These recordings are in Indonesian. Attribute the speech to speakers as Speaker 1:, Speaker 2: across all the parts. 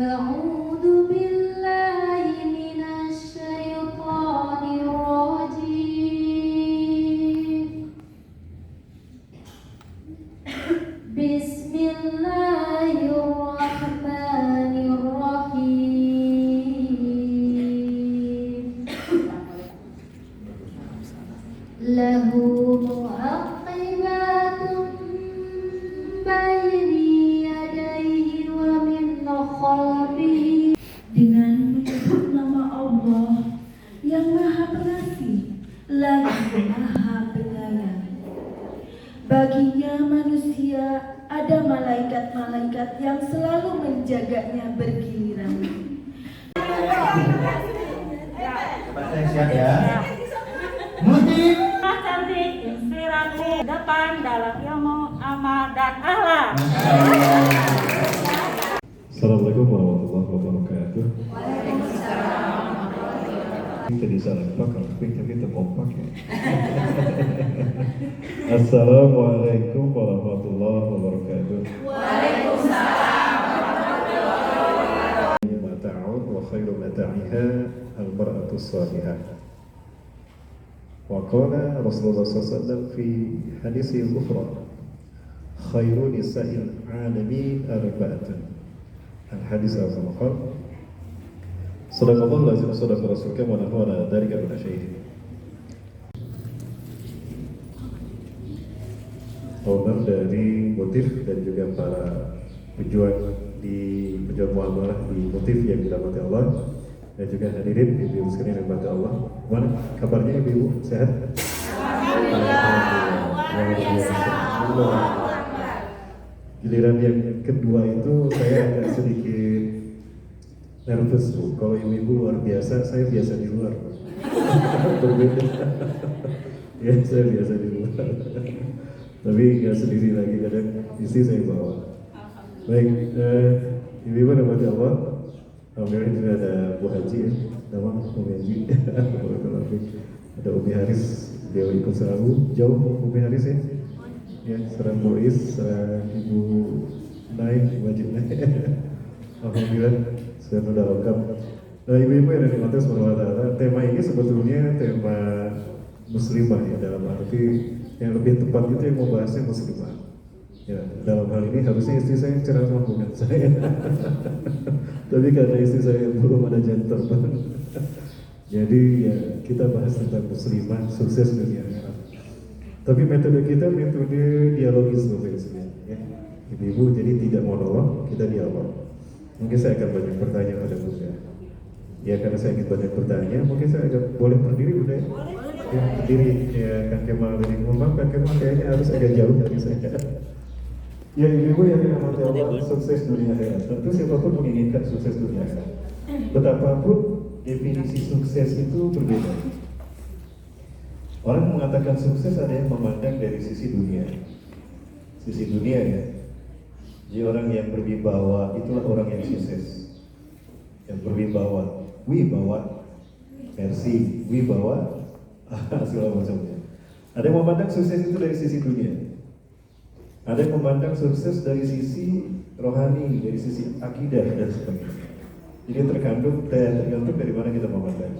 Speaker 1: أعوذ بالله من الشيطان الرجيم بسم الله الرحمن الرحيم له معقبات بين يديه ومن خلفه.
Speaker 2: Dengan menyebut nama Allah yang Maha Pengasih lagi Maha Penyayang. Baginya manusia ada malaikat-malaikat yang selalu menjaganya bergiliran.
Speaker 3: Siap ya. Musik.
Speaker 4: Cantik, inspirasi, depan dalam ilmu, amal dan akhlak.
Speaker 5: Assalamualaikum warahmatullahi wabarakatuh. Tadi salah pakai tapi terkompak ya. Assalamualaikum warahmatullahi wabarakatuh.
Speaker 1: Waalaikumsalam warahmatullahi wabarakatuh.
Speaker 5: Mata'un wa khairu mata'iha al-mar'atu salihah. Wa qala Rasulullah SAW fi hadis al-ukhra khairu nisa'il alamin arba'atun. Al-hadis al-ukhra Sadaqallahu lazim sadaqa rasulka wa nahwana dzalika min asy-syai'in. Owner dari motif dan juga para pejuang muamalah di motif yang dirahmati Allah dan juga hadirin ibu-ibu sekalian yang dirahmati Allah. Mana kabarnya ibu-ibu sehat? Alhamdulillah. Giliran yang kedua itu saya agak sedikit nervous Bu. Kalau ibu-ibu luar biasa, saya biasa di luar. Berbeda. Ya, saya biasa di luar. Tapi nggak sendiri lagi, kadang istri saya bawa. Baik, ibu-ibu rahmati Allah. Alhamdulillah juga ada Bu Haji ya, nama Umi Haji. Ada Umi Haris, dia ikut selalu. Jauh Umi Haris ya. Ya, serang Bois, serang Ibu Naik, wajib naik. Alhamdulillah, sudah lengkap. Nah, ibu-ibu yang dari Matas Marwata, tema ini sebetulnya tema muslimah ya, dalam arti yang lebih tepat itu yang membahasnya muslimah. Ya, dalam hal ini harusnya istri saya ceramah bukan saya. Tapi karena istri saya belum ada jam terbang, jadi ya kita bahas tentang muslimah sukses dunia akhirat. Tapi metode kita metode dialogis sebenarnya. Ya. Ibu-ibu jadi tidak monolog, kita dialog. Mungkin saya akan banyak bertanya pada Bunda. Ya karena saya ingin banyak bertanya, mungkin saya agak boleh berdiri Bunda ya? Ya berdiri, ya Kang Kemal dari Kang Kemal kayaknya harus agak jauh dari saya. Ya ibu-ibu yang dirahmati Allah, sukses dunia akhirat. Tentu siapapun menginginkan sukses dunia akhirat. Betapapun definisi sukses itu berbeda. Orang mengatakan sukses ada yang memandang dari sisi dunia. Sisi dunia ya. Jadi orang yang berwibawa itulah orang yang sukses. Yang berwibawa, wibawa, versi wibawa, segala macamnya. Ada yang memandang sukses itu dari sisi dunia. Ada yang memandang sukses dari sisi rohani, dari sisi akidah dan sebagainya. Jadi tergantung dari mana kita memandang.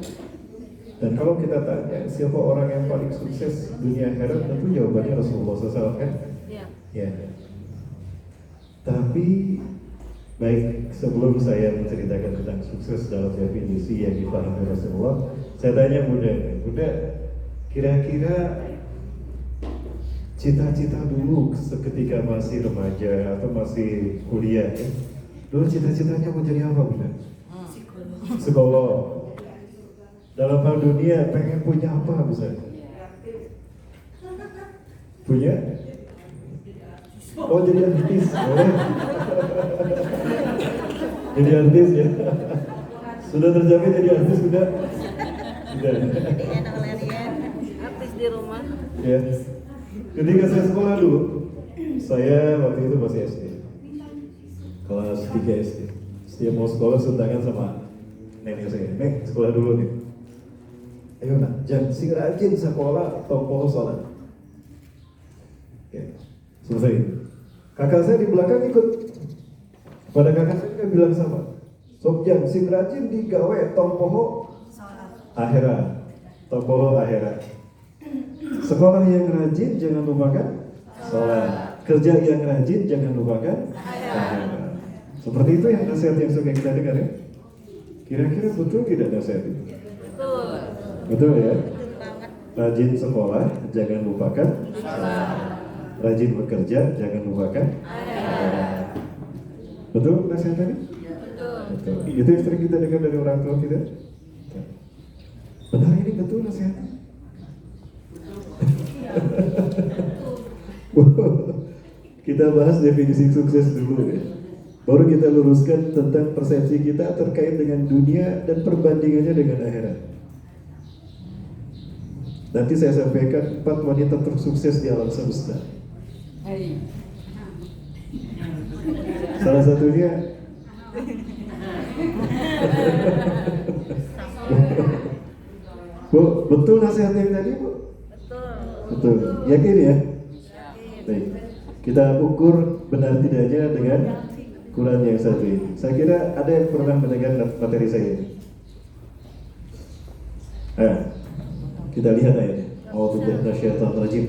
Speaker 5: Dan kalau kita tanya siapa orang yang paling sukses dunia akhirat, tentu jawabannya Rasulullah SAW kan? Ya. Tapi baik sebelum saya menceritakan tentang sukses dalam definisi yang dipahami Rasulullah, saya tanya Bunda, kira-kira cita-cita dulu ketika masih remaja atau masih kuliah, ya? Dulu cita-citanya mau jadi apa Bunda? Psikolog. Dalam hal dunia pengen punya apa misalnya? Punya? Oh jadi artis, boleh. Jadi artis ya. Sudah terjamin jadi artis sudah? Sudah.
Speaker 4: Jadi enak larian, artis di rumah.
Speaker 5: Ya. Ketika saya sekolah dulu, saya waktu itu masih SD, kelas 3 SD. Setiap mau sekolah suntangan sama nenek saya. Nek sekolah dulu nih. Ayo nak, jangan sing rajin sekolah tombol sholat. Ya, selesai. Kakak saya di belakang ikut. Pada kakak saya bilang sama, Sopjang sing rajin digawe tong poho akhirat. Tong poho akhirat. Sekolah yang rajin jangan lupakan sholat. Kerja yang rajin jangan lupakan akhirat. Seperti itu yang nasihat yang suka kita dengar ya. Kira-kira betul tidak nasihat itu? Betul ya. Rajin sekolah jangan lupakan sholat. Rajin bekerja jangan lupakan akhirat. Betul nasihat tadi? Betul. Itu yang sering kita dengar dari orang tua kita. Benar ini betul nasihatnya. Kita bahas definisi sukses dulu ya. Baru kita luruskan tentang persepsi kita terkait dengan dunia dan perbandingannya dengan akhirat. Nanti saya sampaikan 4 wanita tersukses di alam semesta. Salah satunya Bu, betul nasihat yang tadi Bu? Betul. Yakin ya? Baik. Kita ukur benar tidaknya dengan Quran yang satu ini. Saya kira ada yang pernah mendengar materi saya ini. Kita lihat ayatnya. A'udzubillahi minasyaitonir rajim.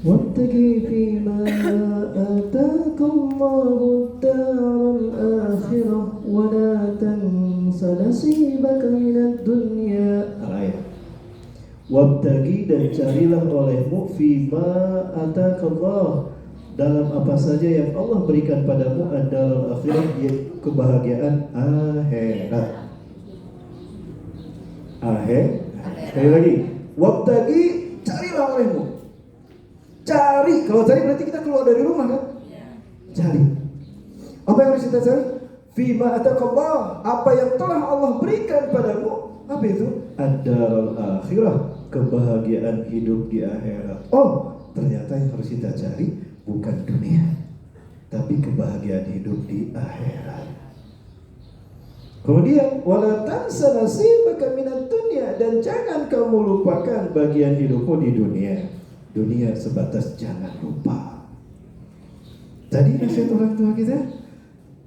Speaker 5: Wattaqi fima ataka Allahu ad-daral akhirah wa la tansa nasibaka minad dunya. Ayat. Wabtagi dan carilah olehmu fima ataka Allah, dalam apa saja yang Allah berikan padamu ad-daral akhirah, yaitu kebahagiaan akhirat. Sekali lagi, wabtagi, carilah olehmu. Cari, kalau cari berarti kita keluar dari rumah kan? Cari. Apa yang harus kita cari? Fima ataqallah, apa yang telah Allah berikan padamu. Apa itu? Ad-daral akhirah, kebahagiaan hidup di akhirat. Oh, ternyata yang harus kita cari bukan dunia, tapi kebahagiaan hidup di akhirat. Kemudian wala tansa nasibaka minad dunya, dan jangan kamu lupakan bagian hidupmu di dunia. Dunia sebatas jangan lupa. Tadi nasihat orang tua kita,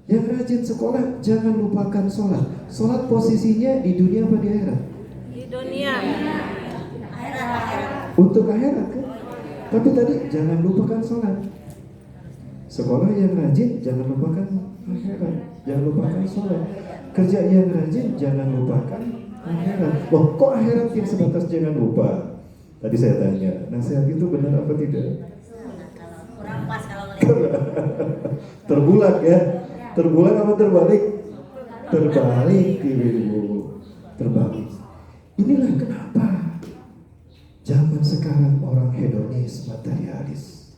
Speaker 5: yang rajin sekolah jangan lupakan sholat. Sholat posisinya di dunia apa di akhirat?
Speaker 4: Di dunia.
Speaker 5: Untuk akhirat kan? Tapi tadi jangan lupakan sholat. Sekolah yang rajin jangan lupakan akhirat. Jangan lupakan sholat. Kerja yang rajin jangan lupakan akhirat. Loh, kok akhirat yang sebatas jangan lupa? Tadi saya tanya, nasihat itu benar apa tidak?
Speaker 4: Kurang pas kalau melihat.
Speaker 5: Terbulak ya? Terbulak apa terbalik? Terbalik, Ibu. Terbalik. Inilah kenapa zaman sekarang orang hedonis, materialis.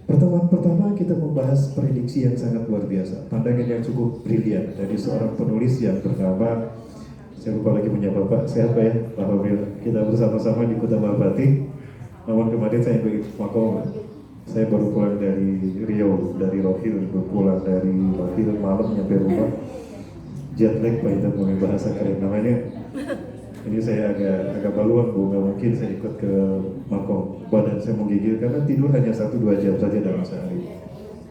Speaker 5: Pertemuan pertama kita membahas prediksi yang sangat luar biasa, pandangan yang cukup brilian dari seorang penulis yang bernama, saya lupa lagi punya Bapak, sehat Pak ya? Alhamdulillah. Kita bersama-sama di Kota Bapati. Namun kemarin saya pergi Makom. Saya baru pulang dari Riau, dari Rohil, baru pulang dari Rohil malam nyampe rumah. Jet lag Pak, itu mulai bahasa keren namanya. Ini saya agak baluan Bu, nggak mungkin saya ikut ke Makom. Badan saya menggigil karena tidur hanya 1-2 jam saja dalam sehari.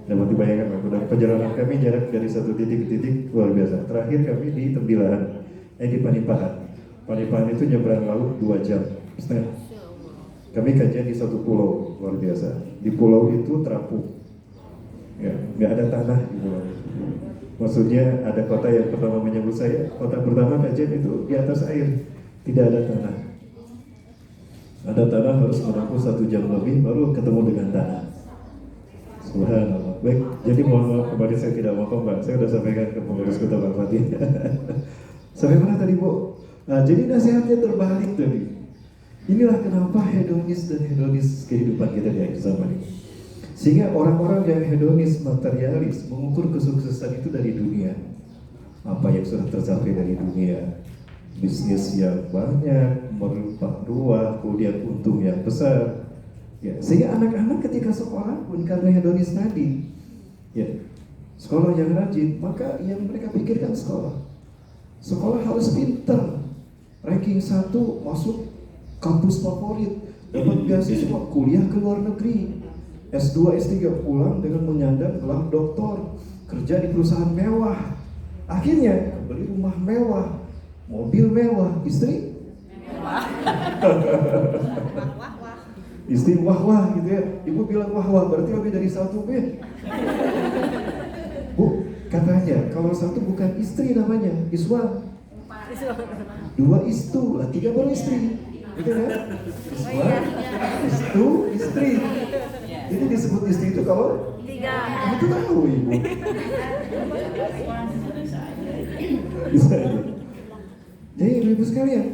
Speaker 5: Dapat dibayangkan Pak, dan perjalanan kami jarak dari satu titik ke titik luar biasa. Terakhir kami di Tembilahan, di Panipahan. Panipahan itu nyebrang laut 2 jam setengah. Kami kajian di satu pulau luar biasa. Di pulau itu terapung, ya, nggak ada tanah di pulau. Maksudnya ada kota yang pertama menyebut saya, kota pertama kajian itu di atas air, tidak ada tanah. Ada tanah harus menempuh 1 jam lebih baru ketemu dengan tanah. Subhanallah. Baik, jadi mohon maaf kemarin saya tidak mau Mbak. Saya sudah sampaikan ke pengurus Kota Bapati. Sampai mana tadi Bu? Nah, jadi nasihatnya terbalik tadi. Inilah kenapa hedonis kehidupan kita di akhir zaman ini. Sehingga orang-orang yang hedonis, materialis, mengukur kesuksesan itu dari dunia. Apa yang sudah tercapai dari dunia. Bisnis yang banyak, melimpah ruah, kemudian untung yang besar. Ya, sehingga anak-anak ketika sekolah pun karena hedonis tadi, ya, sekolah yang rajin, maka yang mereka pikirkan sekolah. Sekolah harus pinter, ranking 1 masuk kampus favorit, dapat beasiswa kuliah ke luar negeri, S2, S3 pulang dengan menyandang gelar doktor, kerja di perusahaan mewah, akhirnya beli rumah mewah, mobil mewah, istri istri wah-wah gitu ya. Ibu bilang wah-wah berarti lebih dari satu ya. Bu, katanya kalau satu bukan istri namanya iswa, dua istu lah, tiga baru istri, gitu kan? Iswa, istu, istri. Ini disebut istri itu kalau itu tahu ibu. Bisa aja. Jadi ibu sekalian,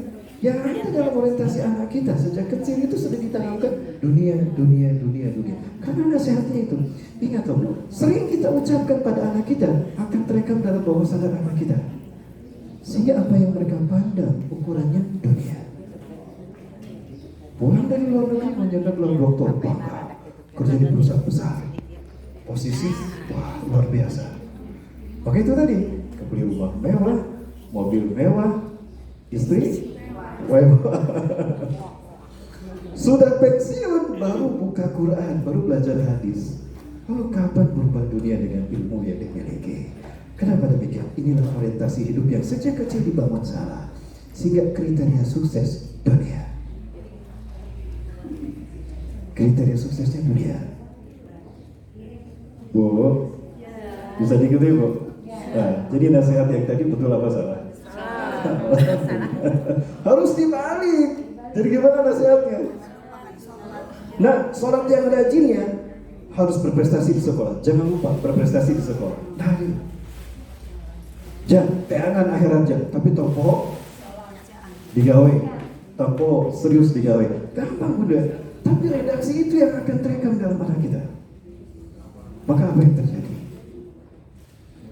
Speaker 5: yang ada dalam orientasi anak kita sejak kecil itu sudah ditanamkan dunia. Karena nasihatnya itu, ingat loh, sering kita ucapkan pada anak kita akan terekam dalam bawah sadar anak kita. Sehingga apa yang mereka pandang ukurannya dunia. Pulang dari luar negeri menjadi gelar doktor, bangga, kerja di perusahaan besar, posisi wah luar biasa. Maka itu tadi, beli rumah mewah, mobil mewah, istri mewah. Sudah pensiun baru buka Quran, baru belajar hadis. Lalu kapan berubah dunia dengan ilmu yang dimiliki? Kenapa demikian? Inilah orientasi hidup yang sejak kecil dibangun salah, sehingga kriteria sukses dunia. Kriteria suksesnya dunia. Bu, bisa diikuti Bu? Nah, jadi nasihat yang tadi betul apa salah? Harus dibalik. Jadi gimana nasihatnya? Nah, sholat yang rajinnya harus berprestasi di sekolah. Jangan lupa berprestasi di sekolah. Nah, jangan teangan akhirat jangan, tapi topo digawe, topo serius digawe. Gampang udah. Tapi redaksi itu yang akan terekam dalam anak kita. Maka apa yang terjadi?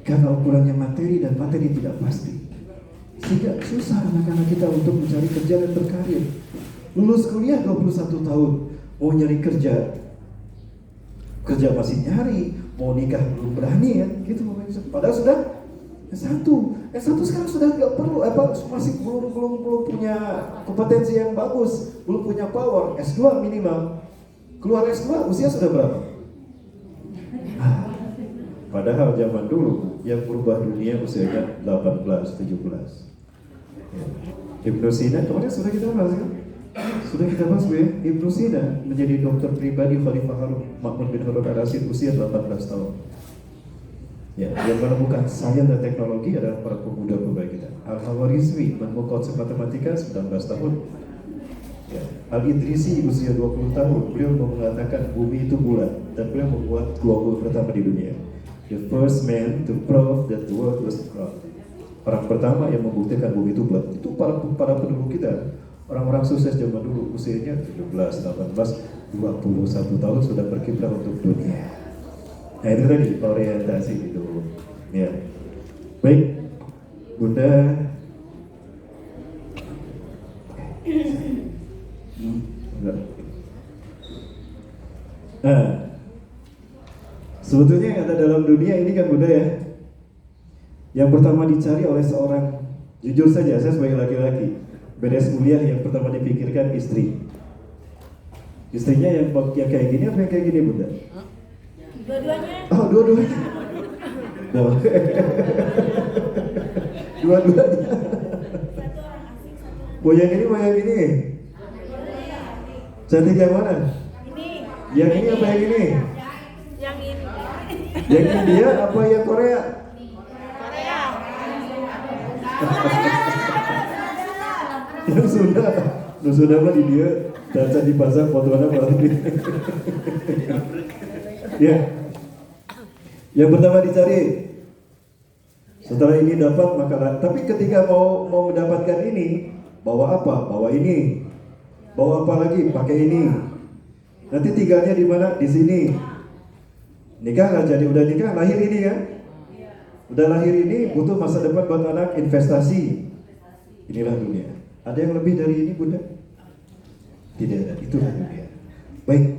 Speaker 5: Karena ukurannya materi dan materi tidak pasti, sehingga susah anak-anak kita untuk mencari kerja dan berkarir. Lulus kuliah 21 tahun, mau nyari kerja masih nyari, mau nikah belum berani ya, gitu. Padahal sudah S1 sekarang sudah nggak perlu, masih belum punya kompetensi yang bagus, belum punya power. S2 minimal, keluar S2 usia sudah berapa? Padahal zaman dulu yang berubah dunia usianya 18, 17. Ibnu Sina kemarin sudah kita bahas kan? Sudah kita bahas Bu ya. Ibnu Sina menjadi dokter pribadi Khalifah Harun Ma'mun bin Harun al-Rashid usia 18 tahun. Ya, yang menemukan sains dan teknologi adalah para pemuda kita. Al-Khawarizmi menemukan konsep matematika 19 tahun. Ya. Al-Idrisi usia 20 tahun, beliau mengatakan bumi itu bulat dan beliau membuat global pertama di dunia. The first man to prove that the world was round. Orang pertama yang membuktikan bumi itu bulat. Itu para penduduk kita. Orang-orang sukses zaman dulu usianya 17, 18, 21 tahun sudah berkiprah untuk dunia. Nah itu tadi orientasi itu. Ya. Baik, Bunda. Nah, sebetulnya yang ada dalam dunia ini kan Bunda ya. Yang pertama dicari oleh seorang, jujur saja saya sebagai laki-laki, beres kuliah yang pertama dipikirkan istri. Istrinya yang kayak gini apa yang kayak gini Bunda?
Speaker 4: Dua-duanya.
Speaker 5: Oh, dua-duanya. Dua-duanya. Mau yang ini, mau yang ini. Cantik yang mana?
Speaker 4: Ini.
Speaker 5: Yang ini apa yang ini?
Speaker 4: Yang ini.
Speaker 5: Yang India apa yang Korea?
Speaker 4: Korea.
Speaker 5: Yang Sunda. Yang Sunda mah di dia daca dipasang fotonya malah di. Ya. Yang pertama dicari. Setelah ini dapat maka, tapi ketika mau mendapatkan ini, bawa apa? Bawa ini. Bawa apa lagi? Pakai ini. Nanti tinggalnya di mana? Di sini. Nikah nggak jadi, udah nikah, lahir ini kan? Udah lahir ini, butuh masa depan buat anak, investasi. Inilah dunia. Ada yang lebih dari ini Bunda? Tidak ada, itulah dunia. Baik.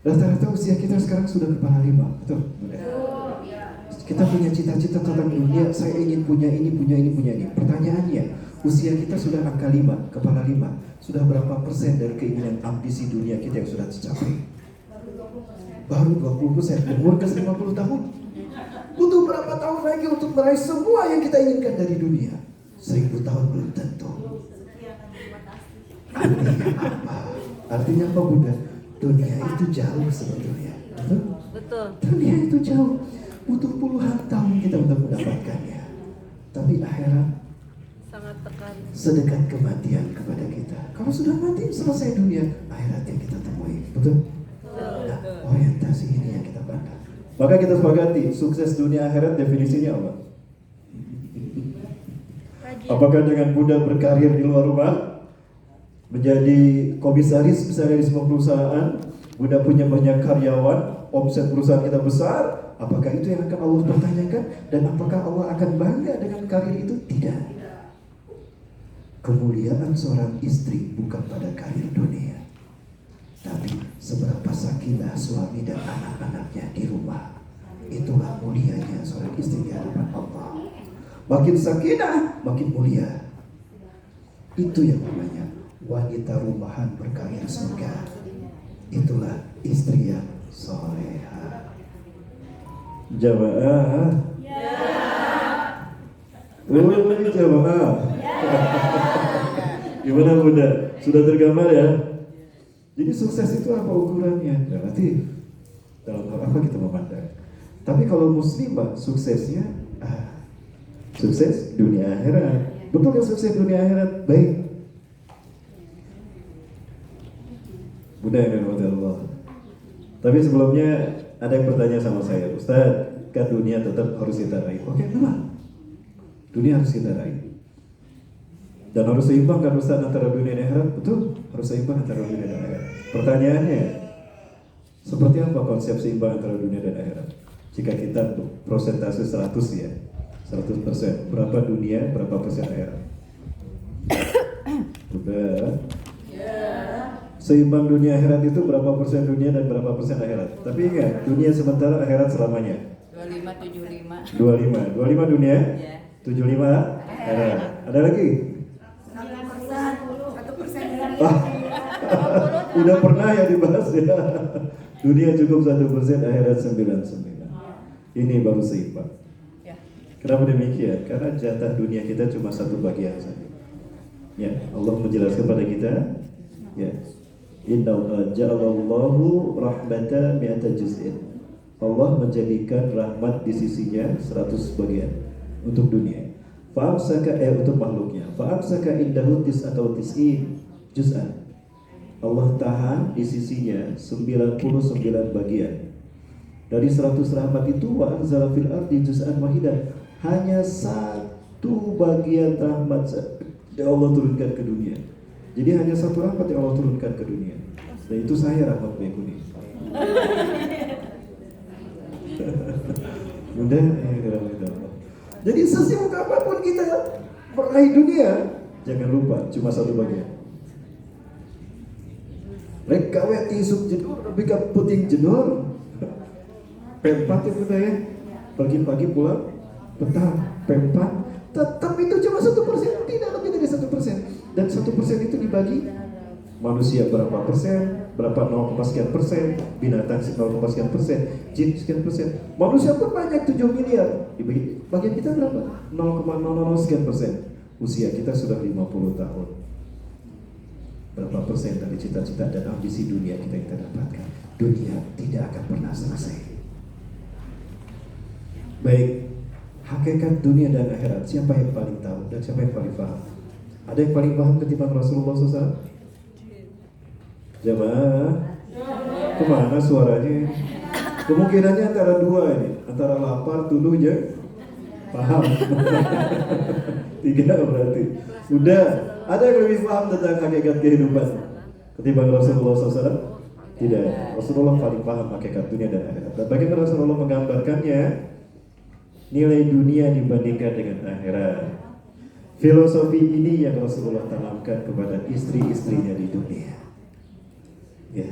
Speaker 5: Rata-rata usia kita sekarang sudah kepala 5, betul? Bunda? Kita punya cita-cita tentang dunia, saya ingin punya ini. Pertanyaannya, usia kita sudah angka 5, kepala 5. Sudah berapa persen dari keinginan ambisi dunia kita yang sudah tercapai? Baru 20%, umur ke 50 tahun.
Speaker 3: Butuh berapa tahun lagi untuk meraih semua yang kita inginkan dari dunia? 1000 tahun belum tentu. Artinya apa? Artinya apa Bunda? Dunia itu jauh sebetulnya. Betul?
Speaker 4: Betul.
Speaker 3: Dunia itu jauh. Butuh puluhan tahun kita untuk mendapatkannya. Tapi akhirat
Speaker 4: Sangat tekan.
Speaker 3: sedekat kematian kepada kita. Kalau sudah mati, selesai dunia, akhirat yang kita temui. Betul? Nah, orientasi ini yang kita pandang.
Speaker 5: Maka kita sepakati, sukses dunia akhirat definisinya apa? Apakah dengan Bunda berkarir di luar rumah, menjadi komisaris misalnya di sebuah perusahaan, Bunda punya banyak karyawan, omset perusahaan kita besar, apakah itu yang akan Allah pertanyakan? Dan apakah Allah akan bangga dengan karir itu? Tidak. Kemuliaan seorang istri bukan pada karir dunia, tapi seberapa sakinah suami dan anak-anaknya di rumah. Itulah mulianya seorang istri di hadapan Allah. Makin sakinah, makin mulia. Itu yang namanya wanita rumahan berkarir surga. Itulah istri yang soleha. Jamaah. Ulangi jamaah. Gimana Bunda? Sudah tergambar ya? Jadi sukses itu apa ukurannya? Relatif. Dalam hal apa kita memandang? Tapi kalau muslimah suksesnya sukses dunia akhirat. Betul kan sukses dunia akhirat? Baik. Bunda yang dirahmati Allah. Tapi sebelumnya ada yang bertanya sama saya, Ustaz, kan dunia tetap harus kita raih. Oke, benar. Dunia harus kita raih. Dan harus seimbang kan Ustaz antara dunia dan akhirat? Betul, harus seimbang antara dunia dan akhirat. Pertanyaannya, seperti apa konsep seimbang antara dunia dan akhirat? Jika kita prosentase 100 ya, 100%, berapa dunia, berapa persen akhirat? Udah. Seimbang dunia akhirat itu berapa persen dunia dan berapa persen akhirat? Tapi ingat, dunia sementara, akhirat selamanya.
Speaker 6: 25, 75.
Speaker 5: 25 dunia,
Speaker 6: Ya.
Speaker 5: 75 akhirat. Ada lagi?
Speaker 6: 1%.
Speaker 5: Udah pernah ya dibahas ya. Dunia cukup 1%, akhirat 99. Ini baru seimbang.
Speaker 6: Ya.
Speaker 5: Kenapa demikian? Karena jatah dunia kita cuma satu bagian saja. Ya, Allah menjelaskan kepada kita, ya. Inna ja'alallahu rahmata mi'ata juz'in. Allah menjadikan rahmat di sisinya 100 bagian untuk dunia. Fa'amsaka untuk makhluknya. Fa'amsaka indahu atau tis'in juz'an. Allah tahan di sisinya 99 bagian. Dari 100 rahmat itu wa anzala fil ardi juz'an wahidan. Hanya satu bagian rahmat yang Allah turunkan ke dunia. Jadi hanya satu rahmat yang Allah turunkan ke dunia. Dan itu saya rahmat Baikuni. Mudah ya Allah. Jadi sesibuk apapun kita meraih dunia, jangan lupa cuma satu bagian. Rek kawet isuk jedur, bika puting jedur. Pempat itu ya, pagi-pagi pulang petang, pempat. Tetap itu cuma 1%, tidak lebih dari 1%. Dan 1% itu dibagi manusia berapa persen, berapa 0, sekian persen, binatang 0, sekian persen, jin sekian persen. Manusia pun banyak 7 miliar. Dibagi bagian kita berapa? 0,00 sekian persen. Usia kita sudah 50 tahun. Berapa persen dari cita-cita dan ambisi dunia kita yang kita dapatkan? Dunia tidak akan pernah selesai. Baik, hakikat dunia dan akhirat, siapa yang paling tahu dan siapa yang paling paham? Ada yang paling paham ketimbang Rasulullah SAW? Jamaah, kemana suaranya? Kemungkinannya antara dua ini, antara lapar, tuluh, ya paham. 3 berarti. Udah, ada yang lebih paham tentang hakikat kehidupan ketimbang Rasulullah SAW? Tidak, Rasulullah paling paham hakikat dunia dan akhirat. Dan bagaimana Rasulullah menggambarkannya? Nilai dunia dibandingkan dengan akhirat. Filosofi ini yang Rasulullah tanamkan kepada istri-istrinya di dunia. Ya.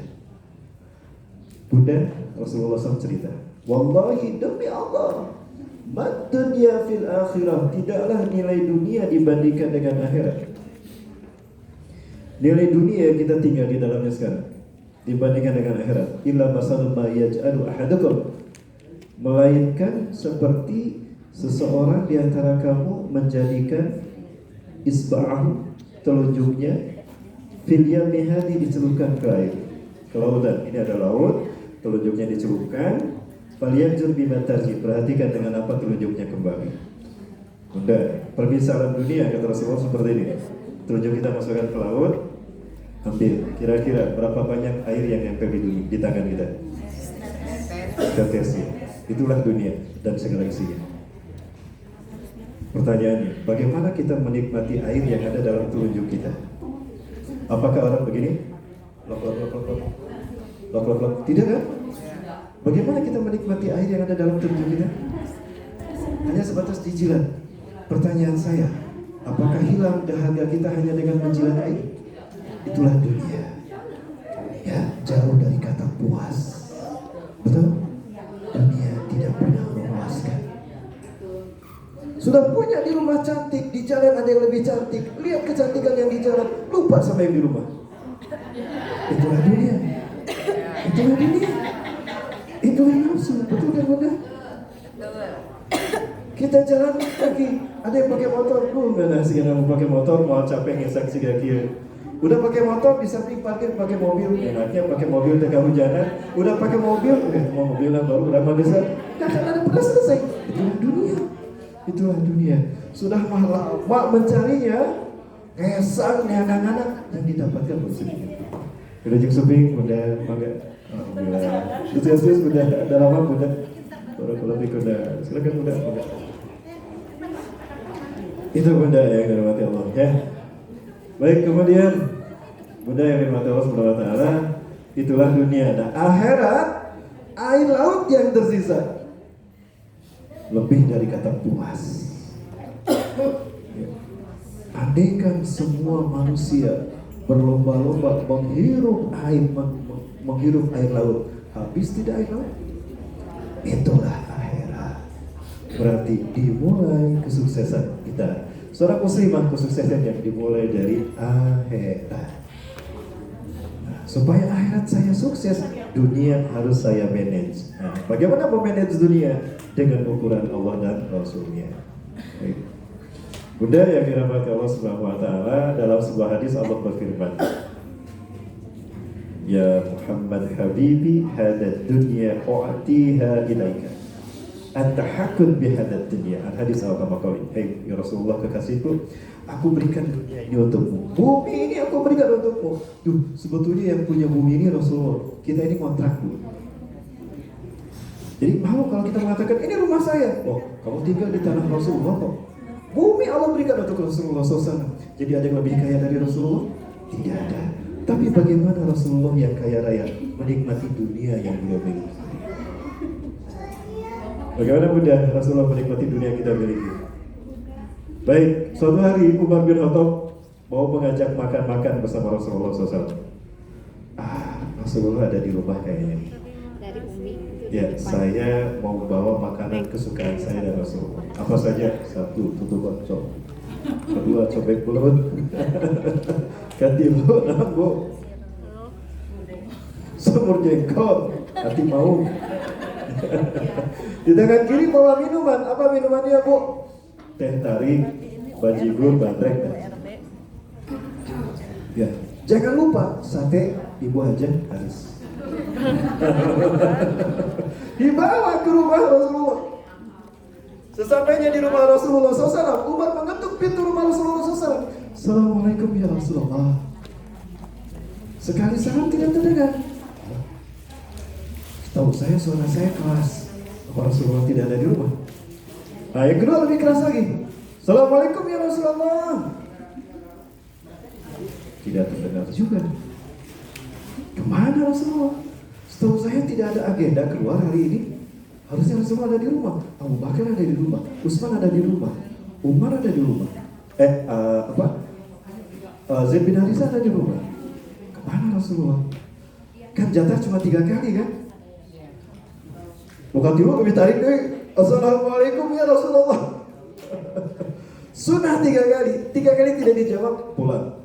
Speaker 5: Bunda Rasulullah SAW cerita, wallahi demi Allah, mad dunya fil akhirah, tidaklah nilai dunia dibandingkan dengan akhirat. Nilai dunia yang kita tinggal di dalamnya sekarang dibandingkan dengan akhirat. Illa masalul ma yaj'alu ahadukum melainkan seperti seseorang di antara kamu menjadikan isba'ahu, telunjuknya, fil yami hadi, dicelupkan ke air, ke lautan. Ini ada laut, telunjuknya dicelupkan. Falyanzur bima tarji, perhatikan dengan apa telunjuknya kembali. Bunda, permisalan dunia kata Rasulullah seperti ini. Telunjuk kita masukkan ke laut, ambil. Kira-kira berapa banyak air yang nempel di tangan kita? Tetesnya. Itulah dunia dan segala isinya. Pertanyaannya, bagaimana kita menikmati air yang ada dalam telunjuk kita? Apakah orang begini? Lok, lok, lok, lok, lok. Lok, lok, lok. Tidak kan? Bagaimana kita menikmati air yang ada dalam telunjuk kita? Hanya sebatas dijilat. Pertanyaan saya, apakah hilang dahaga kita hanya dengan menjilat air? Itulah dunia. Ya, jauh dari kata puas. Betul? Dunia tidak pernah memuaskan. Sudah punya di rumah cantik, di jalan ada yang lebih cantik. Lihat kecantikan yang di jalan, lupa sama yang di rumah. Itulah dunia. Itulah dunia. Itulah nafsu, betul kan Bunda? Kita jalan kaki, ada yang pakai motor, nggak nasi mau pakai motor, mau capek ngesak si kaki. Udah pakai motor di samping parkir pakai mobil, enaknya pakai mobil tengah hujanan. Udah pakai mobil, mau mobil lah baru udah besar, nggak akan ada pernah selesai. Itulah dunia, itulah dunia. Sudah lama mencarinya, kesang nih anak-anak yang didapatkan baru sedikit. Udah jeng suping, udah pakai, alhamdulillah. Terus udah lama udah, baru lebih udah, silakan udah. Itu Bunda yang dirahmati Allah ya. Baik, kemudian Bunda yang dirahmati Allah Subhanahu wa taala, itulah dunia. Nah, akhirat air laut yang tersisa lebih dari kata puas. Andaikan semua manusia berlomba-lomba menghirup air laut, habis tidak air laut? Itulah akhirat. Berarti dimulai kesuksesan kita. Seorang muslimah kesuksesan yang dimulai dari akhirat. Nah, supaya akhirat saya sukses, dunia harus saya manage. Nah, bagaimana memanage dunia? Dengan ukuran Allah dan Rasulnya. Baik. Bunda yang dirahmati Allah Subhanahu wa taala, dalam sebuah hadis Allah berfirman, Ya Muhammad Habibi, hadad dunya u'tiha ilaika. Anta hakun bihadad dunya. Al-hadis al-Qamaqawi. Hei ya Rasulullah kekasihku, aku berikan dunia ini untukmu. Bumi ini aku berikan untukmu. Duh, sebetulnya yang punya bumi ini Rasulullah. Kita ini kontrak dulu. Jadi mau kalau kita mengatakan ini rumah saya. Oh, kamu tinggal di tanah Rasulullah kok. Bumi Allah berikan untuk Rasulullah SAW. Jadi ada yang lebih kaya dari Rasulullah? Tidak ada. Tapi bagaimana Rasulullah yang kaya raya menikmati dunia yang beliau miliki? Bagaimana Bunda Rasulullah menikmati dunia yang kita miliki? Baik, suatu hari Umar bin Khattab mau mengajak makan-makan bersama Rasulullah SAW. Rasulullah ada di rumah kayaknya. Ya, saya mau bawa makanan kesukaan saya dan Rasulullah. Apa saja? Satu, tutup cok. Kedua, cobek pulut. Ganti lu, Bu. Semur jengkol, hati mau. Di tangan kiri bawa minuman. Apa minumannya, Bu? Teh tarik, bajigur, bandrek. Ya, jangan lupa sate Ibu Haja harus. Dibawa ke rumah Rasulullah. Sesampainya di rumah Rasulullah SAW, Umar mengetuk pintu rumah Rasulullah SAW. Assalamualaikum ya Rasulullah. Sekali salam tidak terdengar. Tahu saya suara saya keras. Apa Rasulullah tidak ada di rumah? Nah, yang kedua lebih keras lagi. Assalamualaikum ya Rasulullah. Tidak terdengar juga. Kemana Rasulullah? Setahu saya tidak ada agenda keluar hari ini. Harusnya Rasulullah ada di rumah. Abu Bakar ada di rumah. Utsman ada di rumah. Umar ada di rumah. Zaid bin Harithah ada di rumah. Kemana Rasulullah? Kan jatah cuma 3 kali kan? Bukan tiba lebih tarik deh. Assalamualaikum ya Rasulullah. Sunnah 3 kali. 3 kali tidak dijawab, pulang.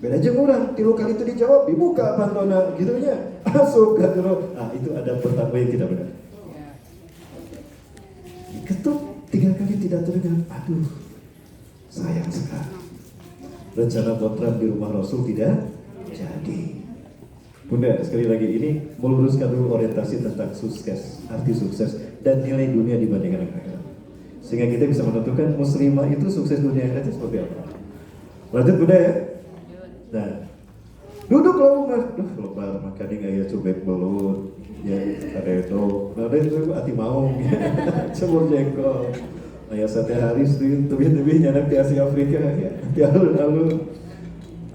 Speaker 5: Beda aja orang, 3 kali itu dijawab, dibuka pantona gitunya. Masuk ke dulu. Nah, itu ada pertama yang tidak benar.
Speaker 3: Ketuk 3 kali tidak terdengar. Aduh, sayang sekali. Rencana potret di rumah Rasul tidak jadi. Bunda, sekali lagi ini meluruskan dulu orientasi tentang sukses, arti sukses dan nilai dunia dibandingkan dengan akhirat. Sehingga kita bisa menentukan muslimah itu sukses dunia akhirat seperti apa. Lanjut Bunda ya. Nah, duduk lalu lebar makan ini gaya cubek belut, ya karedo, nah itu ati maung, cemur jengkol, ayah sate haris tuh lebih nyanak di Asia Afrika ya, di alun-alun,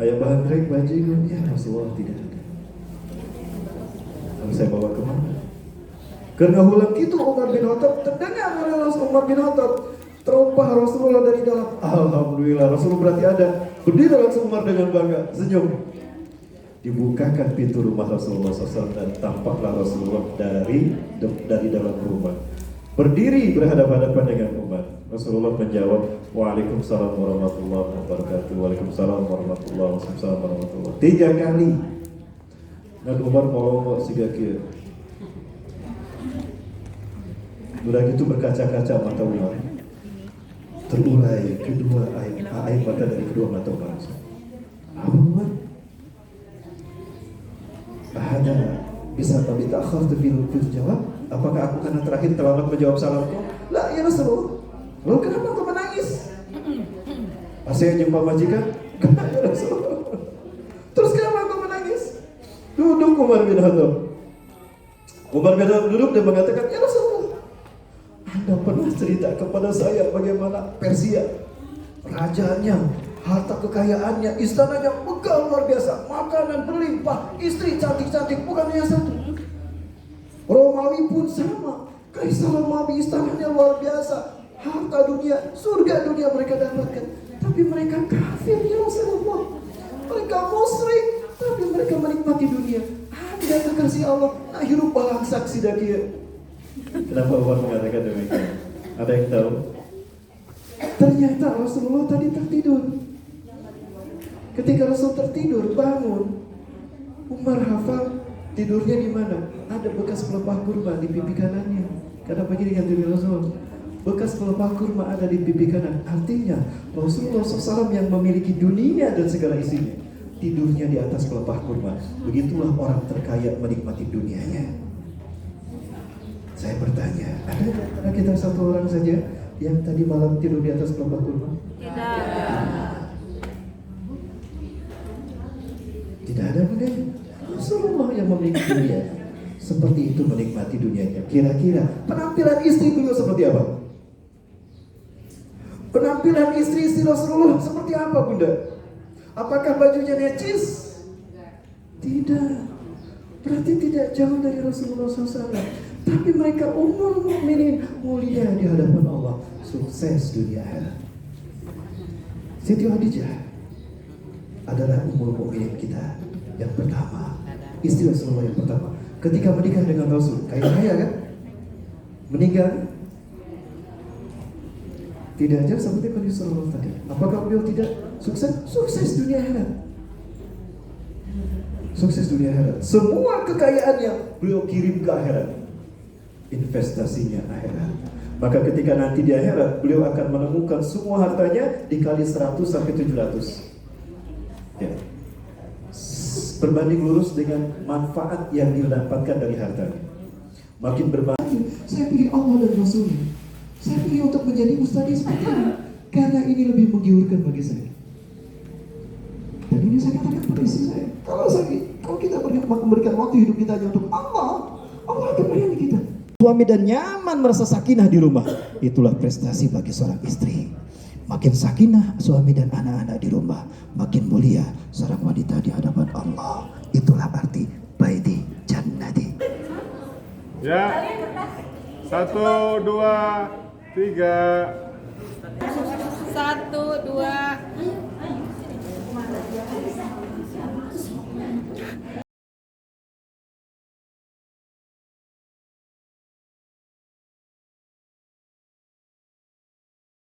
Speaker 3: ayah bandrek bajingan ya Rasulullah tidak ada. Lalu saya bawa kemana? Karena hulang itu Umar bin Khattab terdengar oleh Umar bin Khattab terompah Rasulullah dari dalam. Alhamdulillah Rasulullah berarti ada. Berdiri langsung Umar dengan bangga senyum. Dibukakan pintu rumah Rasulullah SAW dan tampaklah Rasulullah dari dalam rumah. Berdiri berhadapan-hadapan dengan Umar. Rasulullah menjawab, Waalaikumsalam warahmatullahi wabarakatuh. Waalaikumsalam warahmatullahi wabarakatuh. 3 kali. Dan Umar mau sigakir. Udah gitu berkaca-kaca mata Umar. Terurai kedua air mata dari kedua mata Umar. Apa Umar? Ada bisa meminta akhir terpilih jawab. Apakah aku karena terakhir terlambat menjawab salamku? Lah ya Rasulullah. Lalu kenapa kau menangis? Saya jumpa majikan. Kenapa ya Rasulullah? Terus kenapa kau menangis? Duduk Umar bin Khattab. Umar bin Khattab duduk dan mengatakan, ya Rasulullah, Anda pernah cerita kepada saya bagaimana Persia, rajanya, harta kekayaannya, istananya megah luar biasa, makanan berlimpah, istri cantik-cantik, bukan hanya satu. Romawi pun sama, Kaisar Romawi istananya luar biasa, harta dunia, surga dunia mereka dapatkan. Tapi mereka kafir ya Rasulullah, mereka musyrik, tapi mereka menikmati dunia. Anda kekasih Allah, nah hirup balang saksi dakia. Kenapa Umar mengatakan demikian? Ada yang tahu? Ternyata Rasulullah tadi tertidur. Ketika Rasul tertidur, bangun, Umar hafal tidurnya di mana? Ada bekas pelepah kurma di pipi kanannya. Karena begini kan diri Rasul, bekas pelepah kurma ada di pipi kanan. Artinya Rasulullah SAW yang memiliki dunia dan segala isinya, tidurnya di atas pelepah kurma. Begitulah orang terkaya menikmati dunianya. Saya bertanya, ada kita satu orang saja yang tadi malam tidur di atas pelepah kurma? Tidak ada Bunda. Rasulullah yang memiliki dunia seperti itu menikmati dunianya. Kira-kira penampilan istri beliau seperti apa? Penampilan istri Rasulullah seperti apa Bunda? Apakah bajunya necis? Tidak. Berarti tidak jauh dari Rasulullah SAW. Tapi mereka ummul mukminin, mulia di hadapan Allah, sukses dunia akhirat. Siti Khadijah adalah ummul mukminin kita yang pertama, istri Rasulullah yang pertama. Ketika menikah dengan Rasul, kaya kan? Meninggal tidak aja seperti Nabi Rasulullah tadi. Apakah beliau tidak sukses? Sukses dunia akhirat. Sukses dunia akhirat. Semua kekayaannya beliau kirim ke akhirat. Investasinya akhirat. Maka ketika nanti di akhirat, beliau akan menemukan semua hartanya dikali 100 sampai 700. Ya. Berbanding lurus dengan manfaat yang didapatkan dari hartanya. Makin berbanding, saya pilih Allah dan Rasulnya. Saya pilih untuk menjadi ustadz seperti ini karena ini lebih menggiurkan bagi saya. Dan ini saya katakan pada istri saya, kalau kita memberikan waktu hidup kita hanya untuk Allah, Allah akan melayani kita. Suami dan nyaman merasa sakinah di rumah, itulah prestasi bagi seorang istri. Makin sakinah suami dan anak-anak di rumah, makin mulia seorang wanita di hadapan Allah. Itulah arti baiti jannati.
Speaker 7: Ya, 1, 2, 3.
Speaker 6: 1, 2.